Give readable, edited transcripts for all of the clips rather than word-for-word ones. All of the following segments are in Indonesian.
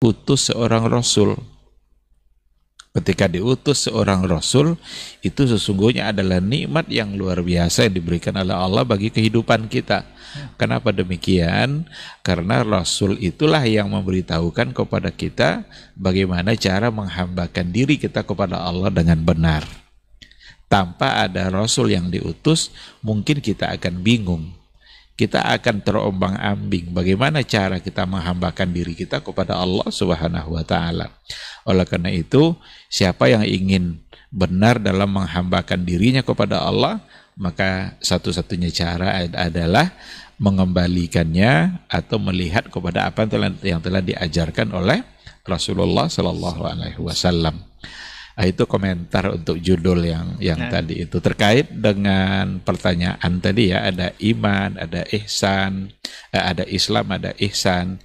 utus seorang rasul. Ketika diutus seorang rasul, itu sesungguhnya adalah nikmat yang luar biasa yang diberikan oleh Allah bagi kehidupan kita. Kenapa demikian? Karena rasul itulah yang memberitahukan kepada kita bagaimana cara menghambakan diri kita kepada Allah dengan benar. Tanpa ada rasul yang diutus, mungkin kita akan bingung. Kita akan terombang-ambing bagaimana cara kita menghambakan diri kita kepada Allah Subhanahu wa taala. Oleh karena itu, siapa yang ingin benar dalam menghambakan dirinya kepada Allah, maka satu-satunya cara adalah mengembalikannya atau melihat kepada apa yang telah diajarkan oleh Rasulullah Sallallahu Alaihi Wasallam. Itu komentar untuk judul yang tadi itu terkait dengan pertanyaan tadi ya, ada iman, ada ihsan, ada Islam, ada ihsan.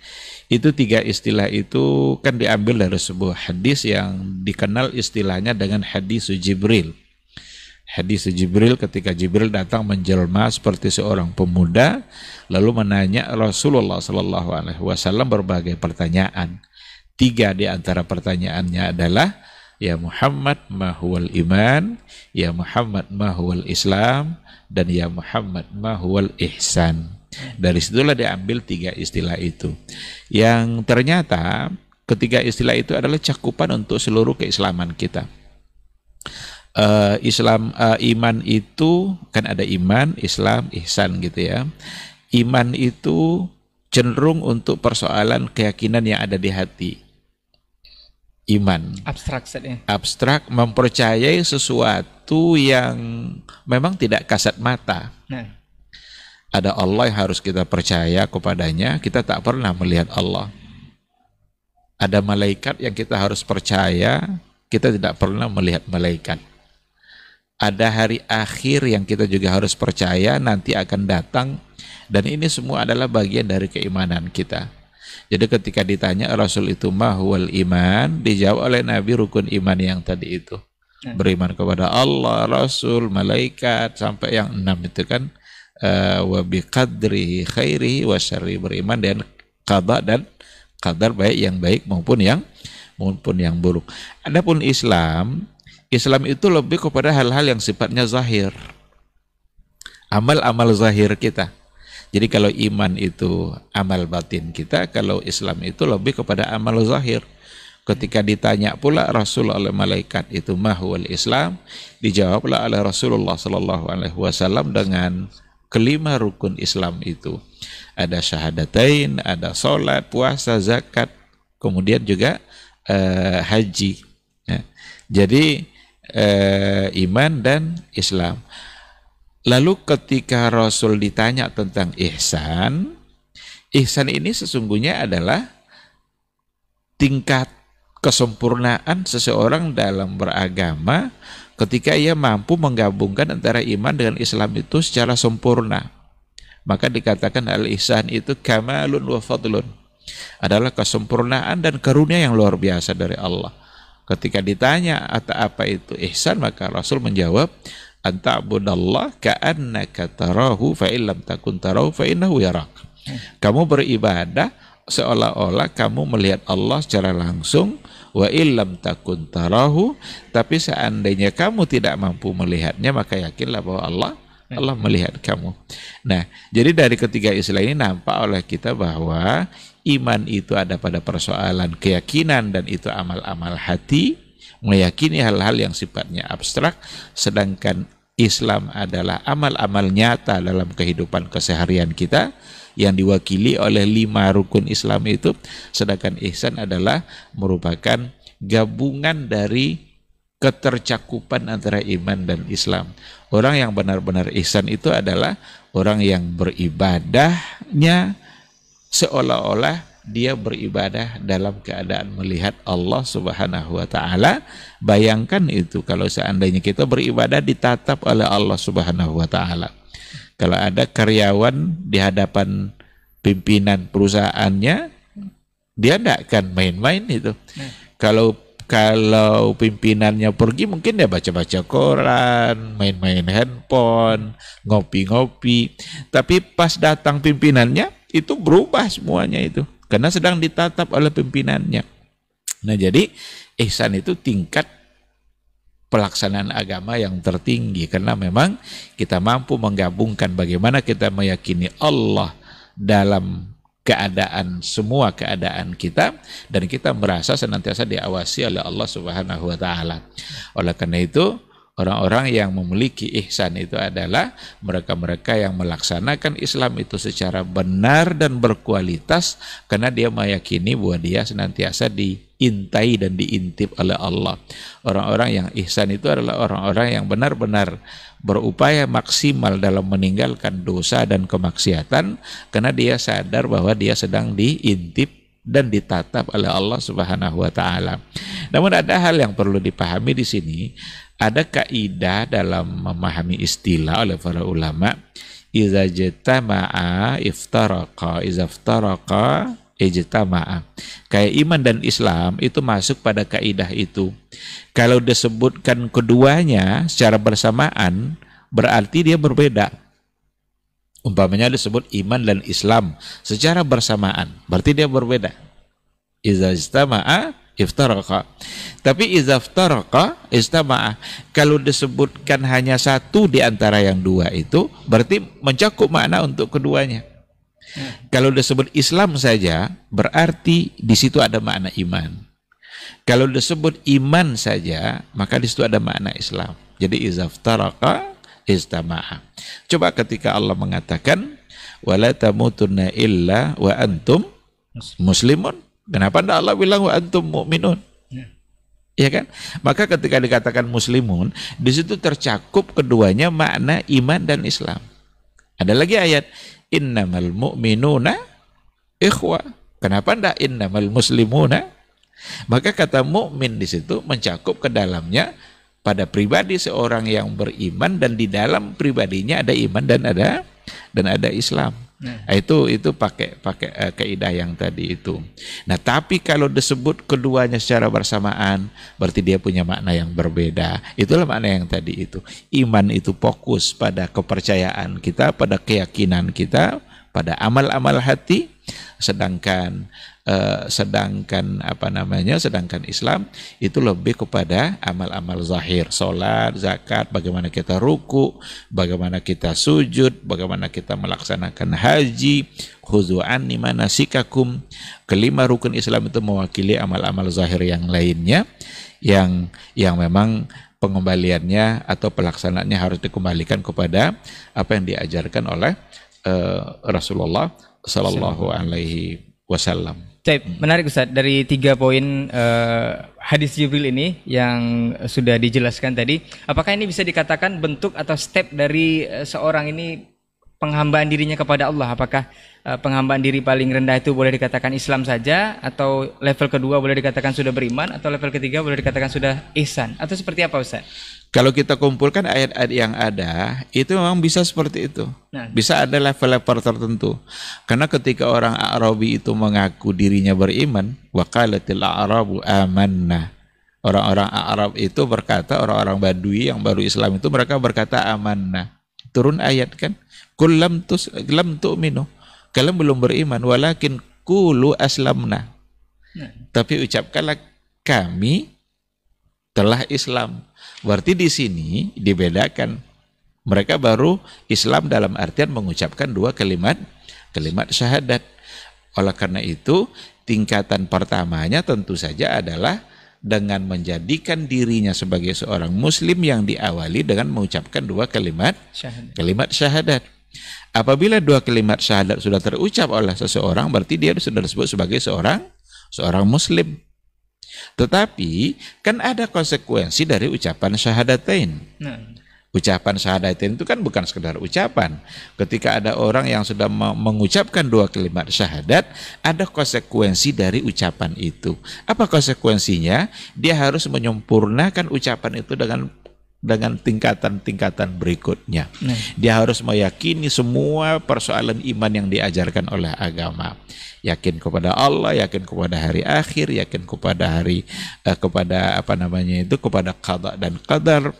Itu tiga istilah itu kan diambil dari sebuah hadis yang dikenal istilahnya dengan hadis Jibril. Hadis Jibril, ketika Jibril datang menjelma seperti seorang pemuda lalu menanya Rasulullah Sallallahu Alaihi Wasallam berbagai pertanyaan. Tiga di antara pertanyaannya adalah, ya Muhammad ma huwal iman, ya Muhammad ma huwal Islam, dan ya Muhammad ma huwal ihsan. Dari situlah diambil tiga istilah itu, yang ternyata ketiga istilah itu adalah cakupan untuk seluruh keislaman kita. Iman itu kan ada iman, Islam, ihsan gitu ya. Iman itu cenderung untuk persoalan keyakinan yang ada di hati. Iman abstrak, mempercayai sesuatu yang memang tidak kasat mata. Ada Allah yang harus kita percaya kepadanya, kita tak pernah melihat Allah. Ada malaikat yang kita harus percaya, kita tidak pernah melihat malaikat. Ada hari akhir yang kita juga harus percaya, nanti akan datang, dan ini semua adalah bagian dari keimanan kita. Jadi ketika ditanya Rasul itu mahwal iman, dijawab oleh Nabi rukun iman yang tadi itu. Beriman kepada Allah, Rasul, malaikat, sampai yang 6 itu kan, wa biqadri khairihi wa syarri, beriman dan qada dan qadar, baik yang baik maupun yang buruk. Adapun Islam itu lebih kepada hal-hal yang sifatnya zahir, amal-amal zahir kita. Jadi kalau iman itu amal batin kita, kalau Islam itu lebih kepada amal zahir. Ketika ditanya pula Rasul oleh malaikat itu mahwal Islam, dijawablah oleh Rasulullah Sallallahu Alaihi Wasallam dengan kelima rukun Islam itu. Ada syahadatain, ada sholat, puasa, zakat, kemudian juga haji. Ya. Jadi iman dan Islam. Lalu ketika Rasul ditanya tentang ihsan, ihsan ini sesungguhnya adalah tingkat kesempurnaan seseorang dalam beragama ketika ia mampu menggabungkan antara iman dengan Islam itu secara sempurna. Maka dikatakan al-ihsan itu kamalun wa fadlun, adalah kesempurnaan dan karunia yang luar biasa dari Allah. Ketika ditanya apa itu ihsan, maka Rasul menjawab, anta'budallah ka'annaka tarahu fa illam takun tarahu fa innahu yarak. Kamu beribadah seolah-olah kamu melihat Allah secara langsung, wa illam takun tarahu, tapi seandainya kamu tidak mampu melihatnya, maka yakinlah bahwa Allah melihat kamu. Nah, jadi dari ketiga istilah ini nampak oleh kita bahwa iman itu ada pada persoalan keyakinan, dan itu amal-amal hati, meyakini hal-hal yang sifatnya abstrak, sedangkan Islam adalah amal-amal nyata dalam kehidupan keseharian kita yang diwakili oleh 5 rukun Islam itu, sedangkan ihsan adalah merupakan gabungan dari ketercakupan antara iman dan Islam. Orang yang benar-benar ihsan itu adalah orang yang beribadahnya seolah-olah dia beribadah dalam keadaan melihat Allah Subhanahu wa taala. Bayangkan itu kalau seandainya kita beribadah ditatap oleh Allah Subhanahu wa taala. Kalau ada karyawan di hadapan pimpinan perusahaannya, dia tidak akan main-main itu. Kalau pimpinannya pergi, mungkin dia baca-baca koran, main-main handphone, ngopi-ngopi. Tapi pas datang pimpinannya, itu berubah semuanya itu. karena sedang ditatap oleh pimpinannya. Nah, jadi ihsan itu tingkat pelaksanaan agama yang tertinggi, karena memang kita mampu menggabungkan bagaimana kita meyakini Allah dalam keadaan, semua keadaan kita, dan kita merasa senantiasa diawasi oleh Allah Subhanahu wa Ta'ala. Oleh karena itu, orang-orang yang memiliki ihsan itu adalah mereka-mereka yang melaksanakan Islam itu secara benar dan berkualitas, karena dia meyakini bahwa dia senantiasa diintai dan diintip oleh Allah. Orang-orang yang ihsan itu adalah orang-orang yang benar-benar berupaya maksimal dalam meninggalkan dosa dan kemaksiatan, karena dia sadar bahwa dia sedang diintip dan ditatap oleh Allah Subhanahu wa Ta'ala. Namun ada hal yang perlu dipahami di sini. Ada kaidah dalam memahami istilah oleh para ulama, iza jatama'a iftaraqa, iza iftaraqa ijtama'a. Kayak iman dan Islam itu masuk pada kaidah itu. Kalau disebutkan keduanya secara bersamaan, berarti dia berbeda. Umpamanya disebut iman dan Islam secara bersamaan, berarti dia berbeda. Iza ijtama'a iftaraqa. Tapi iza iftaraqa ijtama'a. Kalau disebutkan hanya satu di antara yang dua itu, berarti mencakup makna untuk keduanya. Kalau disebut Islam saja, berarti di situ ada makna iman. Kalau disebut iman saja, maka di situ ada makna Islam. Jadi iza iftaraqa ijtama'a. Coba ketika Allah mengatakan wala tamutunna illa wa antum muslimun, kenapa tidak Allah bilang wa antum mu'minun? Ya kan? Maka ketika dikatakan muslimun, di situ tercakup keduanya makna iman dan Islam. Ada lagi ayat innamal mu'minuna ikhwa. Kenapa tidak innamal muslimuna? Maka kata mukmin di situ mencakup ke dalamnya pada pribadi seorang yang beriman, dan di dalam pribadinya ada iman dan ada Islam. Nah, itu pakai kaidah yang tadi itu. Nah, tapi kalau disebut keduanya secara bersamaan, berarti dia punya makna yang berbeda. Itulah makna yang tadi itu. Iman itu fokus pada kepercayaan kita, pada keyakinan kita, pada amal-amal hati, sedangkan sedangkan Islam itu lebih kepada amal-amal zahir, salat, zakat, bagaimana kita ruku, bagaimana kita sujud, bagaimana kita melaksanakan haji, khudhu anni manasikakum. Kelima rukun Islam itu mewakili amal-amal zahir yang lainnya, yang memang pengembaliannya atau pelaksanaannya harus dikembalikan kepada apa yang diajarkan oleh Rasulullah Sallallahu Alaihi Wasallam. Menarik Ustaz, dari 3 poin hadis Jibril ini yang sudah dijelaskan tadi, apakah ini bisa dikatakan bentuk atau step dari seorang ini penghambaan dirinya kepada Allah? Apakah penghambaan diri paling rendah itu boleh dikatakan Islam saja, atau level kedua boleh dikatakan sudah beriman, atau level ketiga boleh dikatakan sudah ihsan, atau seperti apa Ustaz? Kalau kita kumpulkan ayat-ayat yang ada, itu memang bisa seperti itu. Nah, bisa ada level-level tertentu. Karena ketika orang Arabi itu mengaku dirinya beriman, waqalatil a'rabu amanna. Orang-orang Arab itu berkata, orang-orang Badui yang baru Islam itu mereka berkata amanna. Turun ayat kan, qul lam tu'minu. Kalian belum beriman, walakin qulu aslamna. Nah, tapi ucapkanlah kami telah Islam. Berarti di sini dibedakan, mereka baru Islam dalam artian mengucapkan 2 kalimat syahadat. Oleh karena itu, tingkatan pertamanya tentu saja adalah dengan menjadikan dirinya sebagai seorang muslim yang diawali dengan mengucapkan 2 kalimat syahadat. Apabila 2 kalimat syahadat sudah terucap oleh seseorang, berarti dia sudah disebut sebagai seorang muslim. Tetapi kan ada konsekuensi dari ucapan syahadatain. Ucapan syahadatain itu kan bukan sekedar ucapan. Ketika ada orang yang sudah mengucapkan 2 kalimat syahadat, ada konsekuensi dari ucapan itu. Apa konsekuensinya? Dia harus menyempurnakan ucapan itu dengan tingkatan-tingkatan berikutnya. Dia harus meyakini semua persoalan iman yang diajarkan oleh agama. Yakin kepada Allah, yakin kepada hari akhir, yakin kepada kepada qada dan qadar,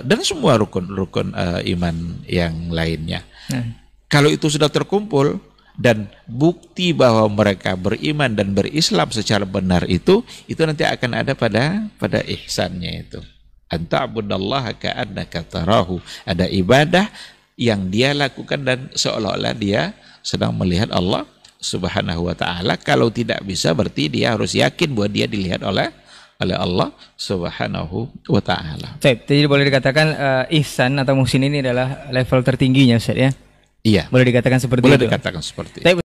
dan semua rukun-rukun iman yang lainnya. Kalau itu sudah terkumpul, Dan bukti bahwa mereka beriman dan berislam secara benar itu nanti akan ada pada ihsannya itu. Anta'budallaha ka'annaka tarahu. Ada ibadah yang dia lakukan dan seolah-olah dia sedang melihat Allah Subhanahu wa ta'ala. Kalau tidak bisa berarti dia harus yakin bahwa dia dilihat oleh Allah Subhanahu wa ta'ala. Jadi boleh dikatakan ihsan atau muhsin ini adalah level tertingginya Ustaz ya? Iya. Boleh dikatakan seperti itu. Boleh dikatakan seperti itu.